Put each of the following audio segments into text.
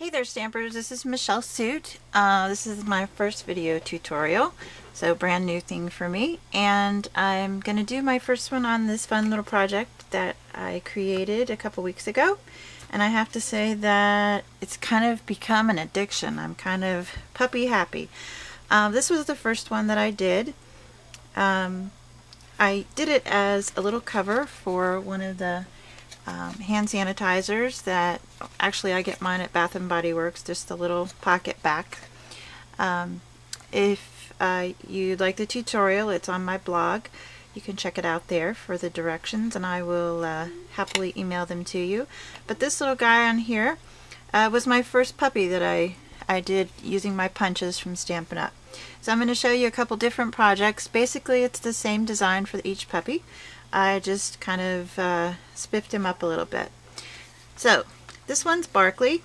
Hey there Stampers, this is shellsuit. This is my first video tutorial, so brand new thing for me, and I'm going to do my first one on this fun little project that I created a couple weeks ago, and I have to say that it's kind of become an addiction. I'm kind of puppy happy. This was the first one that I did. I did it as a little cover for one of the hand sanitizers that actually I get mine at Bath & Body Works, just a little pocket back. If you'd like the tutorial, it's on my blog. You can check it out there for the directions, and I will happily email them to you. But this little guy on here was my first puppy that I did using my punches from Stampin' Up. So I'm going to show you a couple different projects. Basically it's the same design for each puppy. I just kind of spiffed him up a little bit. So this one's Barkley,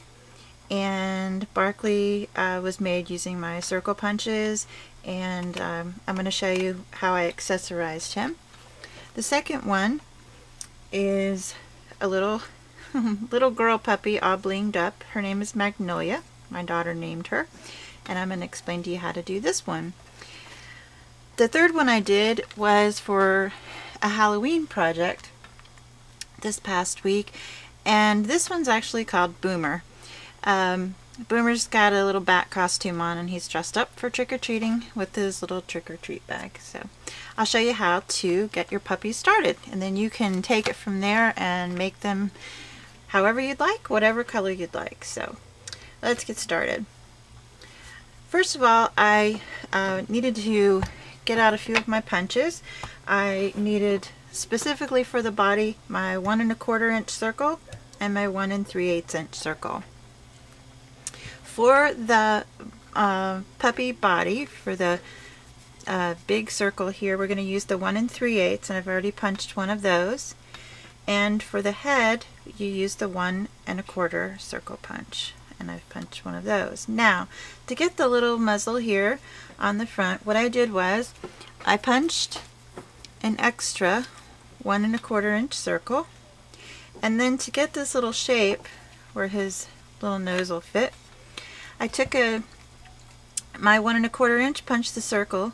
and Barkley was made using my circle punches, and I'm going to show you how I accessorized him. The second one is a little little girl puppy all blinged up. Her name is Magnolia. My daughter named her, and I'm going to explain to you how to do this one. The third one I did was for a Halloween project this past week, and this one's actually called Boomer. Boomer's got a little bat costume on, and he's dressed up for trick-or-treating with his little trick-or-treat bag. So I'll show you how to get your puppy started, and then you can take it from there and make them however you'd like, whatever color you'd like. So let's get started. First of all, I needed to get out a few of my punches. I needed, specifically for the body, my 1 1/4 inch circle and my 1 3/8 inch circle. For the puppy body, for the big circle here, we're going to use the 1 3/8, and I've already punched one of those. And for the head, you use the 1 1/4 circle punch, and I've punched one of those. Now, to get the little muzzle here on the front, what I did was I punched an extra 1 1/4 inch circle, and then to get this little shape where his little nose will fit, I took my 1 1/4 inch, punched the circle,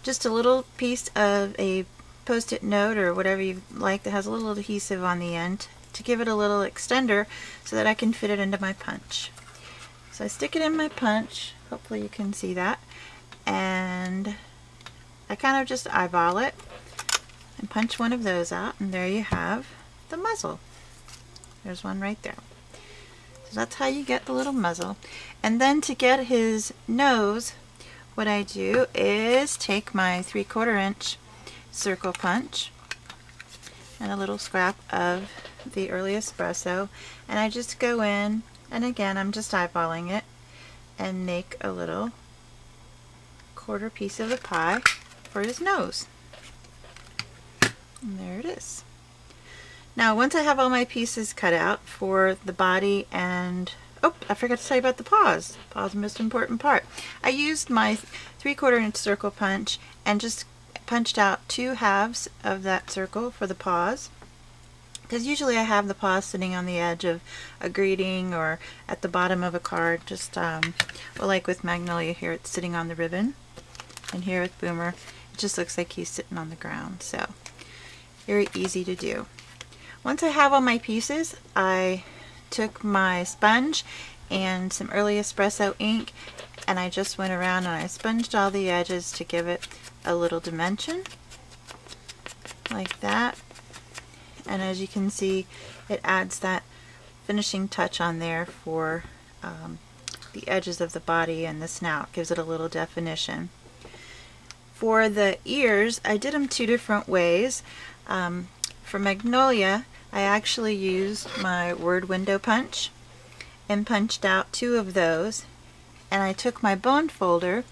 just a little piece of a post-it note or whatever you like that has a little adhesive on the end to give it a little extender so that I can fit it into my punch. So I stick it in my punch, hopefully you can see that, and I kind of just eyeball it and punch one of those out, and there you have the muzzle. There's one right there. So that's how you get the little muzzle. And then to get his nose, what I do is take my 3/4 inch circle punch and a little scrap of the early espresso, and I just go in, and again I'm just eyeballing it, and make a little quarter piece of the pie for his nose. And there it is. Now once I have all my pieces cut out for the body, and oh, I forgot to tell you about the paws. Paws are the most important part. I used my 3/4 inch circle punch and just punched out 2 halves of that circle for the paws, because usually I have the paws sitting on the edge of a greeting or at the bottom of a card, just well, like with Magnolia here, it's sitting on the ribbon, and here with Boomer it just looks like he's sitting on the ground. So very easy to do. Once I have all my pieces, I took my sponge and some early espresso ink, and I just went around and I sponged all the edges to give it a little dimension like that. And as you can see, it adds that finishing touch on there for the edges of the body and the snout, gives it a little definition. For the ears, I did them 2 different ways. For Magnolia, I actually used my word window punch and punched out 2 of those, and I took my bone folder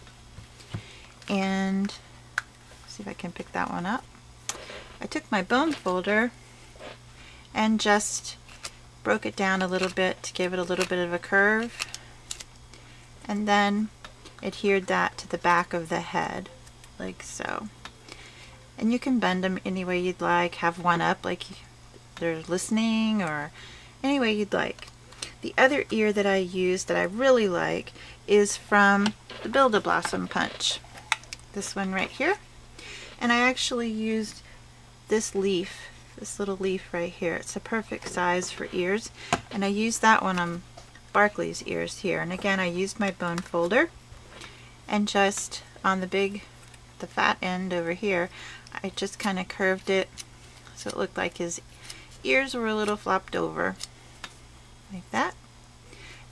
and see if I can pick that one up. I took my bone folder and just broke it down a little bit to give it a little bit of a curve, and then adhered that to the back of the head like so. And you can bend them any way you'd like, have one up like they're listening, or any way you'd like. The other ear that I use that I really like is from the Build-A-Blossom Punch. This one right here. And I actually used this leaf, this little leaf right here. It's a perfect size for ears. And I used that one on Barkley's ears here. And again, I used my bone folder, and just on the fat end over here, I just kind of curved it so it looked like his ears were a little flopped over, like that,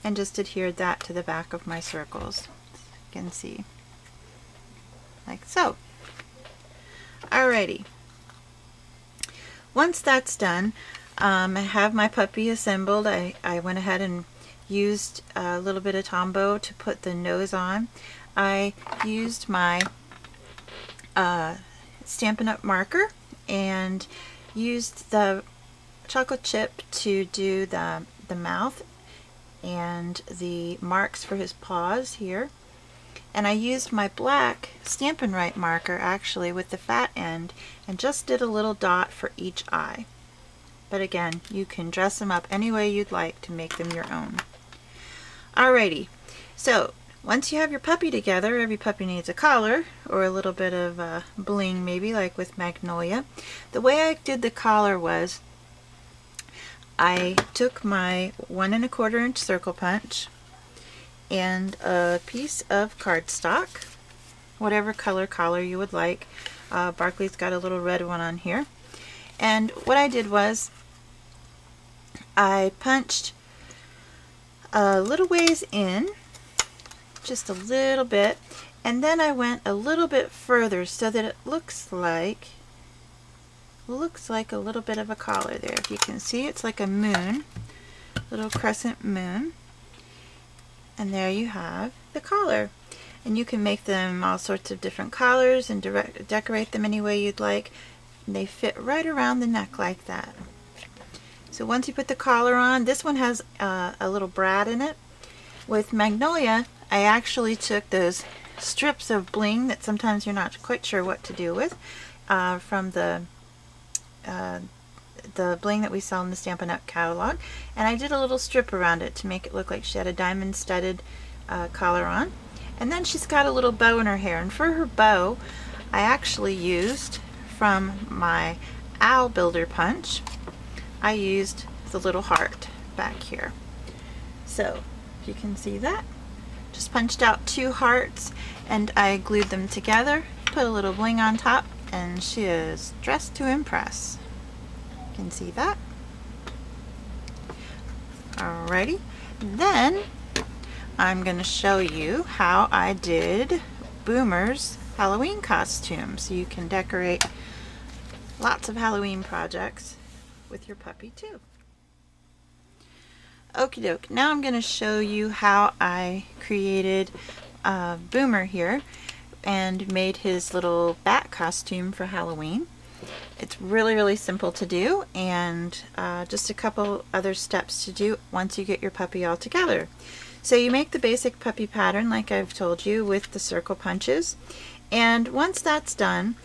and just adhered that to the back of my circles. You can see, like so. Alrighty. Once that's done, I have my puppy assembled. I went ahead and used a little bit of Tombow to put the nose on. I used my Stampin' Up! Marker and used the chocolate chip to do the mouth and the marks for his paws here. And I used my black Stampin' Right marker actually with the fat end and just did a little dot for each eye. But again, you can dress them up any way you'd like to make them your own. Alrighty, so once you have your puppy together, every puppy needs a collar or a little bit of bling maybe, like with Magnolia. The way I did the collar was I took my 1 1/4 inch circle punch and a piece of cardstock, whatever color collar you would like. Barkley's got a little red one on here. And what I did was I punched a little ways in, just a little bit, and then I went a little bit further so that it looks like a little bit of a collar there. If you can see, it's like a moon, little crescent moon. And there you have the collar. And you can make them all sorts of different colors and decorate them any way you'd like. And they fit right around the neck like that. So once you put the collar on, this one has a little brad in it. With Magnolia, I actually took those strips of bling that sometimes you're not quite sure what to do with from the bling that we sell in the Stampin' Up! Catalog, and I did a little strip around it to make it look like she had a diamond studded collar on. And then she's got a little bow in her hair, and for her bow I actually used from my Owl Builder Punch, I used the little heart back here. So if you can see that, just punched out 2 hearts and I glued them together, put a little bling on top, and she is dressed to impress. You can see that. Alrighty, then I'm going to show you how I did Boomer's Halloween costume, so you can decorate lots of Halloween projects with your puppy too. Okie doke, now I'm going to show you how I created Boomer here and made his little bat costume for Halloween. It's really simple to do, and just a couple other steps to do once you get your puppy all together. So you make the basic puppy pattern like I've told you with the circle punches, and once that's done,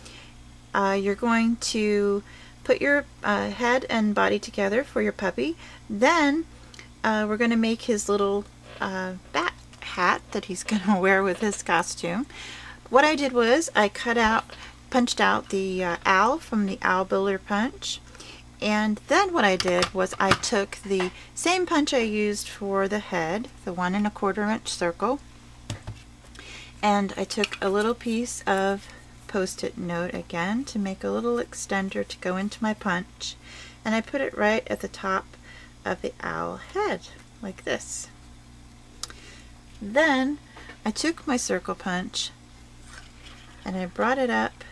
you're going to put your head and body together for your puppy. Then we're going to make his little bat hat that he's going to wear with his costume. What I did was I punched out the owl from the Owl Builder Punch, and then what I did was I took the same punch I used for the head, the 1 1/4 inch circle, and I took a little piece of Post-it note again to make a little extender to go into my punch, and I put it right at the top of the owl head like this. Then I took my circle punch and I brought it up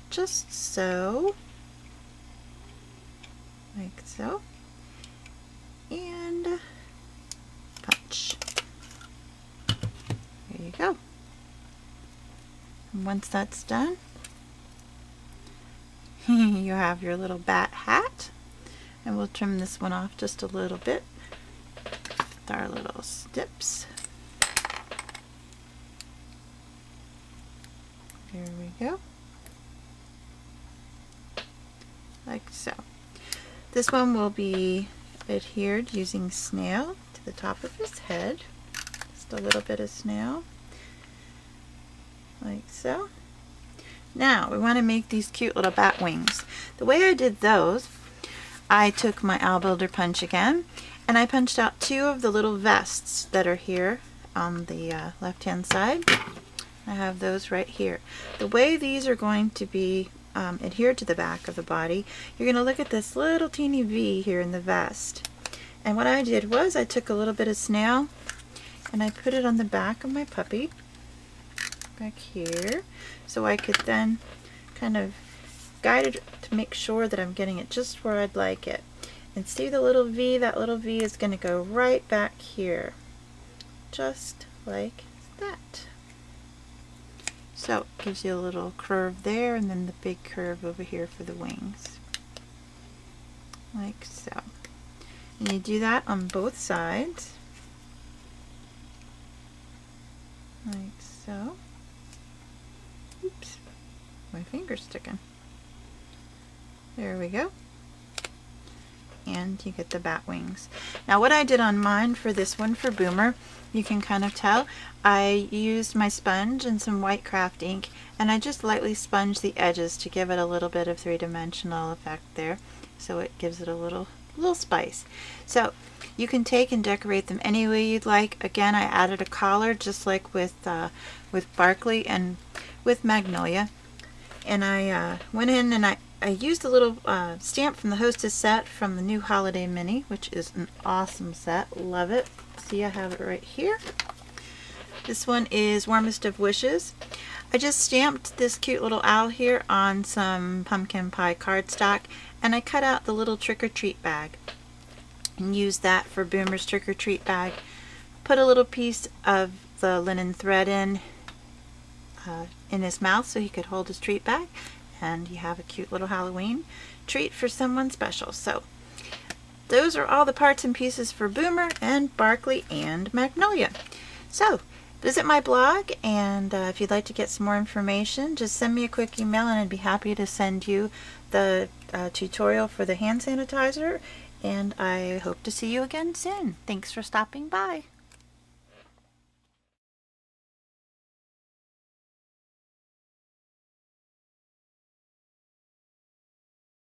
just so, like so, and punch. There you go. And once that's done, you have your little bat hat, and we'll trim this one off just a little bit with our little snips. There we go. Like so. This one will be adhered using snail to the top of his head. Just a little bit of snail, like so. Now we want to make these cute little bat wings. The way I did those, I took my owl builder punch again, and I punched out 2 of the little vests that are here on the left hand side. I have those right here. The way these are going to be adhered to the back of the body, you're going to look at this little teeny V here in the vest. And what I did was I took a little bit of snail and I put it on the back of my puppy back here, so I could then kind of guide it to make sure that I'm getting it just where I'd like it. And see the little V? That little V is going to go right back here, just like that. So it gives you a little curve there, and then the big curve over here for the wings, like so. And you do that on both sides, like so. Oops, my finger's sticking. There we go. And you get the bat wings. Now what I did on mine for this one, for Boomer, you can kind of tell, I used my sponge and some white craft ink, and I just lightly sponged the edges to give it a little bit of three-dimensional effect there, so it gives it a little spice. So you can take and decorate them any way you'd like. Again, I added a collar just like with Barkley and with Magnolia, and I went in and I used a little stamp from the Hostess set from the new Holiday Mini, which is an awesome set. Love it. See, I have it right here. This one is Warmest of Wishes. I just stamped this cute little owl here on some pumpkin pie cardstock, and I cut out the little trick-or-treat bag and used that for Boomer's trick-or-treat bag. Put a little piece of the linen thread in his mouth so he could hold his treat bag, and you have a cute little Halloween treat for someone special. So those are all the parts and pieces for Boomer and Barkley and Magnolia. So visit my blog, and if you'd like to get some more information, just send me a quick email and I'd be happy to send you the tutorial for the hand sanitizer, and I hope to see you again soon. Thanks for stopping by.